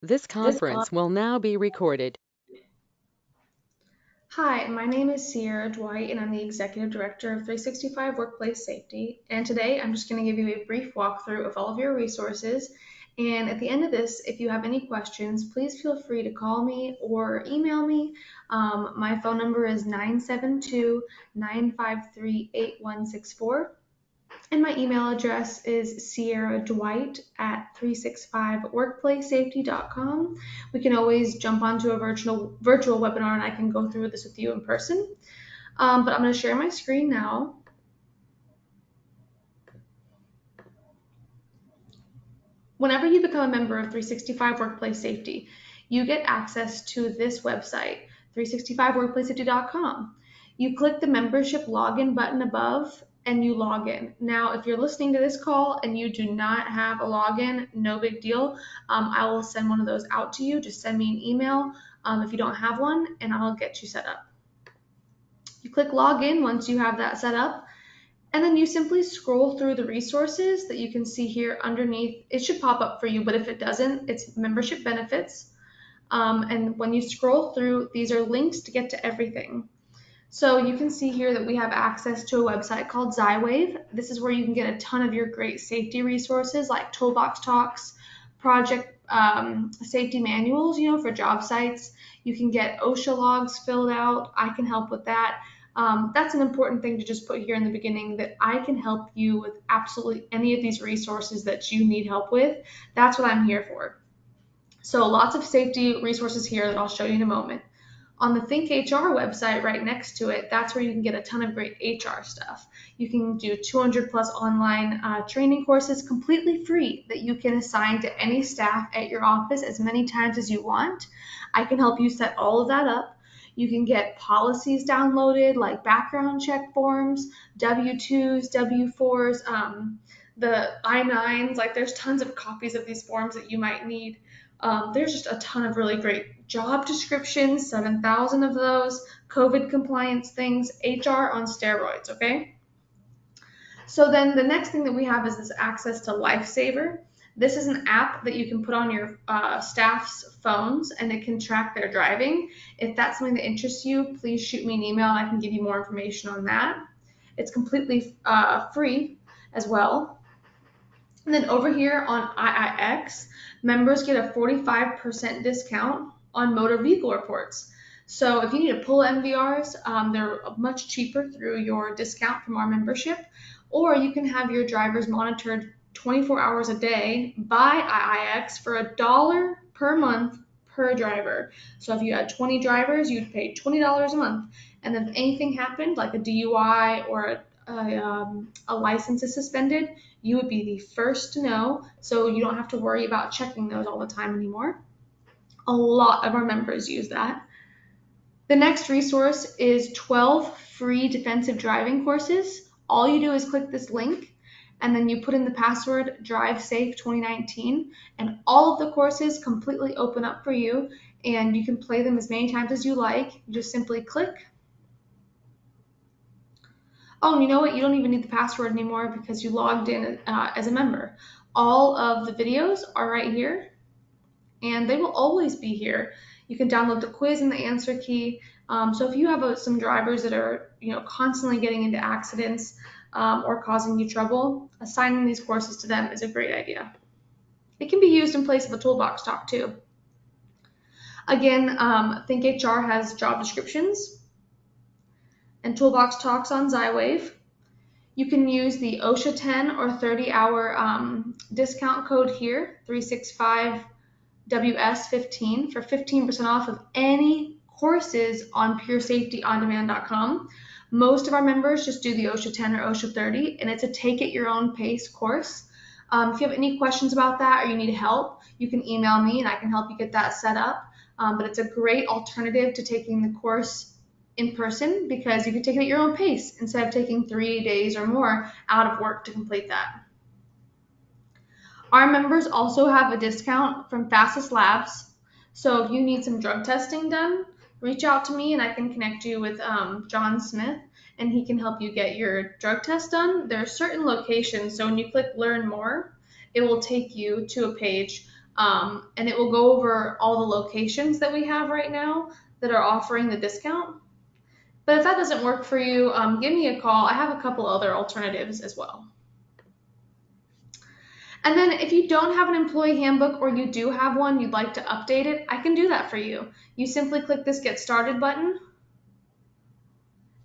This conference will now be recorded. Hi, my name is Sierra Dwight, and I'm the Executive Director of 365 Workplace Safety. And today I'm just going to give you a brief walkthrough of all of your resources. And at the end of this, if you have any questions, please feel free to call me or email me. My phone number is 972-953-8164. And my email address is Sierra Dwight at 365workplacesafety.com. We can always jump onto a virtual webinar and I can go through this with you in person. But I'm going to share my screen now. Whenever you become a member of 365 Workplace Safety, you get access to this website, 365workplacesafety.com. You click the membership login button above and you log in. Now, if you're listening to this call and you do not have a login, no big deal. I will send one of those out to you. Just send me an email if you don't have one, and I'll get you set up. You click login once you have that set up, and then you simply scroll through the resources that you can see here underneath. It should pop up for you, but if it doesn't, it's membership benefits. And when you scroll through, these are links to get to everything. So you can see here that we have access to a website called Xywave. This is where you can get a ton of your great safety resources like toolbox talks, project safety manuals, for job sites. You can get OSHA logs filled out. I can help with that. That's an important thing to just put here in the beginning, that I can help you with absolutely any of these resources that you need help with. That's what I'm here for. So lots of safety resources here that I'll show you in a moment. On the ThinkHR website right next to it, that's where you can get a ton of great HR stuff. You can do 200 plus online training courses completely free that you can assign to any staff at your office as many times as you want. I can help you set all of that up. You can get policies downloaded like background check forms, W-2s, W-4s, the I-9s. Like there's tons of copies of these forms that you might need. There's just a ton of really great job descriptions, 7,000 of those, COVID compliance things, HR on steroids, okay? So then the next thing that we have is this access to Lifesaver. This is an app that you can put on your staff's phones, and it can track their driving. If that's something that interests you, please shoot me an email and I can give you more information on that. It's completely free as well. And then over here on IIX, members get a 45% discount on motor vehicle reports. So if you need to pull MVRs, they're much cheaper through your discount from our membership, or you can have your drivers monitored 24 hours a day by IIX for $1 per month per driver. So if you had 20 drivers, you'd pay $20 a month. And then if anything happened, like a DUI or a license is suspended, you would be the first to know, so you don't have to worry about checking those all the time anymore. A lot of our members use that. The next resource is 12 free defensive driving courses. All you do is click this link, and then you put in the password DriveSafe2019, and all of the courses completely open up for you, and you can play them as many times as you like. You just simply click. Oh, and you know what? You don't even need the password anymore because you logged in as a member. All of the videos are right here, and they will always be here. You can download the quiz and the answer key. So if you have some drivers that are constantly getting into accidents or causing you trouble, assigning these courses to them is a great idea. It can be used in place of a toolbox talk too. Again, ThinkHR has job descriptions and toolbox talks on Xywave. You can use the OSHA 10 or 30-hour discount code here, 365WS15, for 15% off of any courses on puresafetyondemand.com. Most of our members just do the OSHA 10 or OSHA 30, and it's a take-at-your-own-pace course. If you have any questions about that or you need help, you can email me and I can help you get that set up. But it's a great alternative to taking the course in person because you can take it at your own pace instead of taking 3 days or more out of work to complete that. Our members also have a discount from Fastest Labs. So if you need some drug testing done, reach out to me and I can connect you with John Smith, and he can help you get your drug test done. There are certain locations, so when you click Learn More, it will take you to a page and it will go over all the locations that we have right now that are offering the discount. But if that doesn't work for you, give me a call. I have a couple other alternatives as well. And then if you don't have an employee handbook or you do have one, you'd like to update it, I can do that for you. You simply click this Get Started button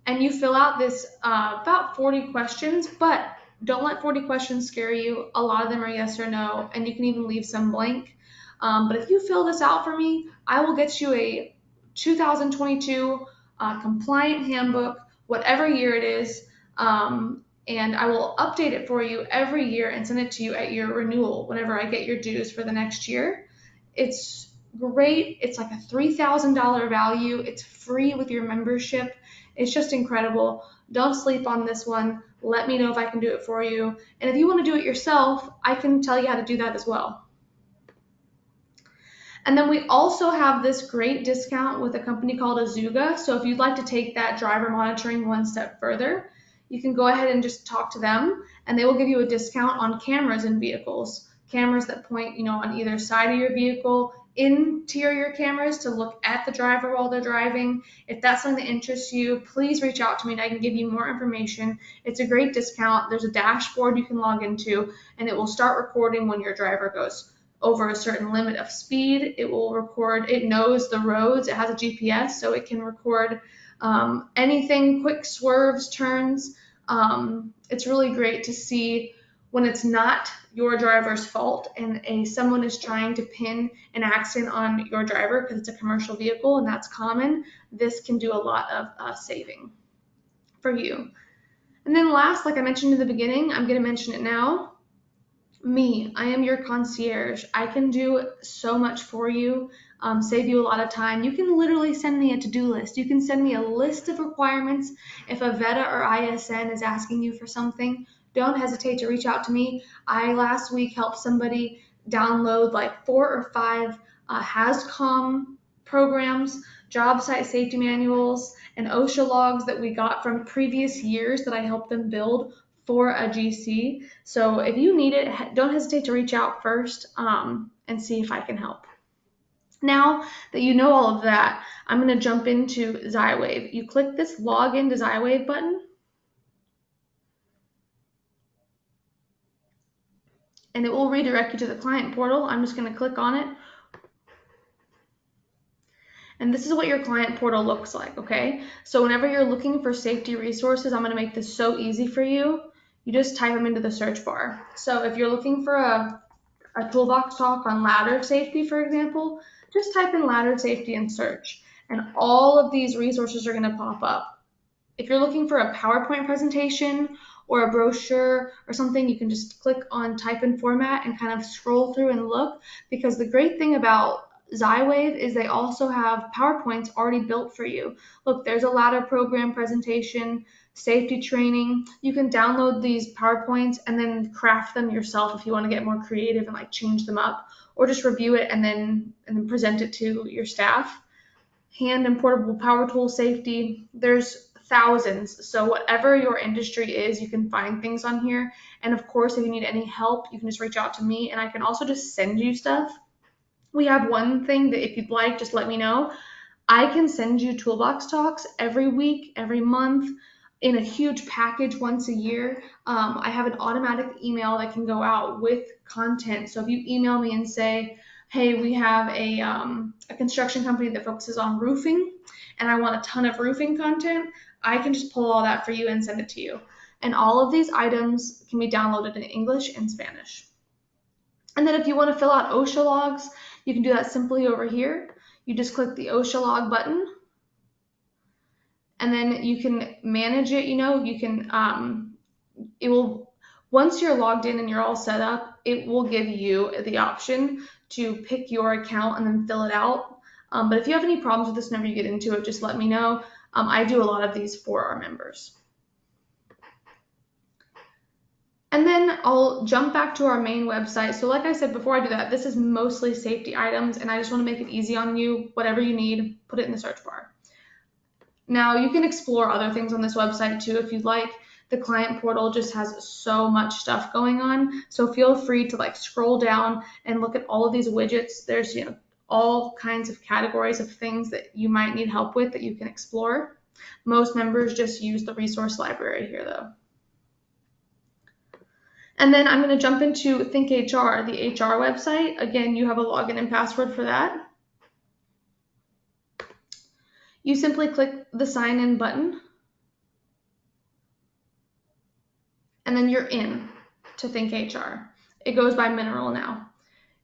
and you fill out this about 40 questions, but don't let 40 questions scare you. A lot of them are yes or no, and you can even leave some blank. But if you fill this out for me, I will get you a 2022 compliant handbook, whatever year it is, and I will update it for you every year and send it to you at your renewal whenever I get your dues for the next year. It's great. It's like a $3,000 value. It's free with your membership. It's just incredible. Don't sleep on this one. Let me know if I can do it for you. And if you want to do it yourself, I can tell you how to do that as well. And then we also have this great discount with a company called Azuga. So if you'd like to take that driver monitoring one step further, you can go ahead and just talk to them and they will give you a discount on cameras in vehicles. Cameras that point, on either side of your vehicle, interior cameras to look at the driver while they're driving. If that's something that interests you, please reach out to me and I can give you more information. It's a great discount. There's a dashboard you can log into and it will start recording when your driver goes over a certain limit of speed. It will record, it knows the roads, it has a GPS, so it can record anything, quick swerves, turns. It's really great to see when it's not your driver's fault and someone is trying to pin an accident on your driver because it's a commercial vehicle and that's common. This can do a lot of saving for you. And then last, like I mentioned in the beginning, I'm going to mention it now. I am your concierge. I can do so much for you, save you a lot of time. You can literally send me a to-do list. You can send me a list of requirements. If a VETA or ISN is asking you for something, don't hesitate to reach out to me. I last week helped somebody download like 4 or 5 HAZCOM programs, job site safety manuals, and OSHA logs that we got from previous years that I helped them build for a GC. So if you need it, don't hesitate to reach out first and see if I can help. Now that you know all of that, I'm going to jump into Xywave. You click this Login to Xywave button, and it will redirect you to the client portal. I'm just going to click on it. And this is what your client portal looks like, okay? So whenever you're looking for safety resources, I'm going to make this so easy for you. You just type them into the search bar. So if you're looking for a toolbox talk on ladder safety, for example, just type in ladder safety and search. And all of these resources are going to pop up. If you're looking for a PowerPoint presentation or a brochure or something, you can just click on type in format and kind of scroll through and look, because the great thing about Xywave is they also have PowerPoints already built for you. Look, there's a ladder program presentation, safety training. You can download these PowerPoints and then craft them yourself if you want to get more creative and like change them up, or just review it and then present it to your staff. Hand and portable power tool safety. There's thousands. So whatever your industry is, you can find things on here. And of course, if you need any help, you can just reach out to me and I can also just send you stuff. We have one thing that if you'd like, just let me know. I can send you toolbox talks every week, every month, in a huge package once a year. I have an automatic email that can go out with content. So if you email me and say, hey, we have a construction company that focuses on roofing and I want a ton of roofing content, I can just pull all that for you and send it to you. And all of these items can be downloaded in English and Spanish. And then if you want to fill out OSHA logs, you can do that simply over here. You just click the OSHA log button and then you can manage it. You can, it will, once you're logged in and you're all set up, it will give you the option to pick your account and then fill it out. But if you have any problems with this whenever you get into it, just let me know. I do a lot of these for our members. And then I'll jump back to our main website. So like I said, before I do that, this is mostly safety items and I just want to make it easy on you. Whatever you need, put it in the search bar. Now you can explore other things on this website too if you'd like. The client portal just has so much stuff going on. So feel free to like scroll down and look at all of these widgets. There's, all kinds of categories of things that you might need help with that you can explore. Most members just use the resource library here though. And then I'm going to jump into ThinkHR, the HR website. Again, you have a login and password for that. You simply click the sign in button, and then you're in to ThinkHR. It goes by mineral now.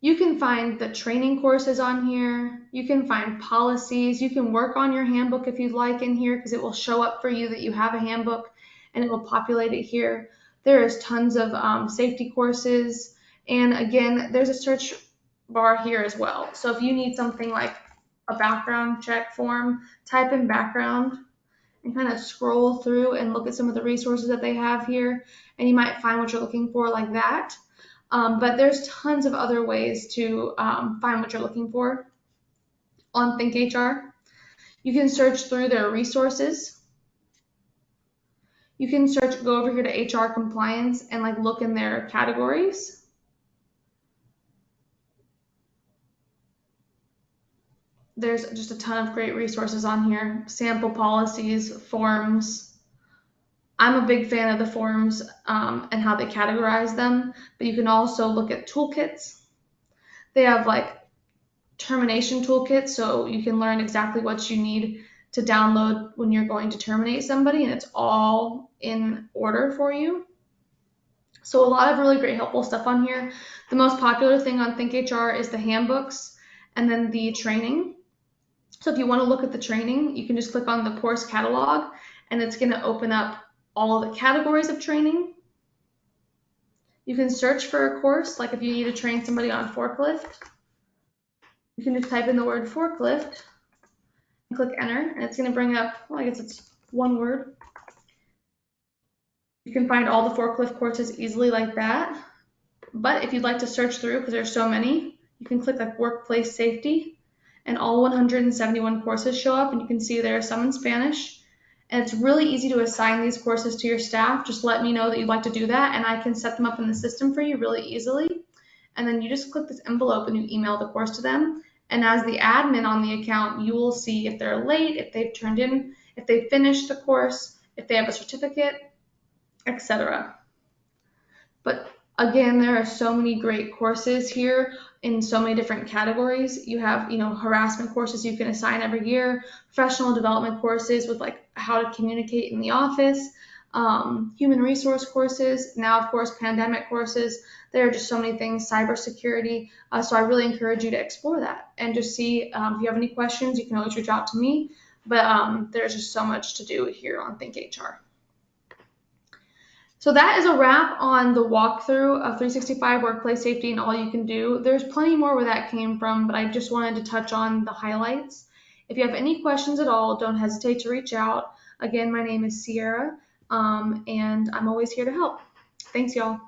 You can find the training courses on here. You can find policies. You can work on your handbook if you'd like in here, because it will show up for you that you have a handbook and it will populate it here. There is tons of safety courses. And again, there's a search bar here as well. So if you need something like a background check form, type in background and kind of scroll through and look at some of the resources that they have here, and you might find what you're looking for like that. But there's tons of other ways to find what you're looking for on ThinkHR. You can search through their resources. You can go over here to HR compliance and like look in their categories. There's just a ton of great resources on here, sample policies, forms. I'm a big fan of the forms and how they categorize them, but you can also look at toolkits. They have like termination toolkits, so you can learn exactly what you need to download when you're going to terminate somebody, and it's all in order for you. So a lot of really great helpful stuff on here. The most popular thing on ThinkHR is the handbooks and then the training. So if you want to look at the training, you can just click on the course catalog, and it's going to open up all of the categories of training. You can search for a course, like if you need to train somebody on forklift, you can just type in the word forklift and click enter, and it's going to bring up, well, I guess it's one word. You can find all the forklift courses easily like that. But if you'd like to search through, because there's so many, you can click like workplace safety, and all 171 courses show up, and you can see there are some in Spanish. And it's really easy to assign these courses to your staff. Just let me know that you'd like to do that, and I can set them up in the system for you really easily. And then you just click this envelope and you email the course to them. And as the admin on the account, you will see if they're late, if they've turned in, if they finished the course, if they have a certificate, etc. But again, there are so many great courses here in so many different categories. You have, harassment courses you can assign every year, professional development courses with like how to communicate in the office, human resource courses, now of course pandemic courses. There are just so many things, cybersecurity. So I really encourage you to explore that and just see if you have any questions, you can always reach out to me. But there's just so much to do here on ThinkHR. So that is a wrap on the walkthrough of 365 Workplace Safety and all you can do. There's plenty more where that came from, but I just wanted to touch on the highlights. If you have any questions at all, don't hesitate to reach out. Again, my name is Sierra, and I'm always here to help. Thanks, y'all.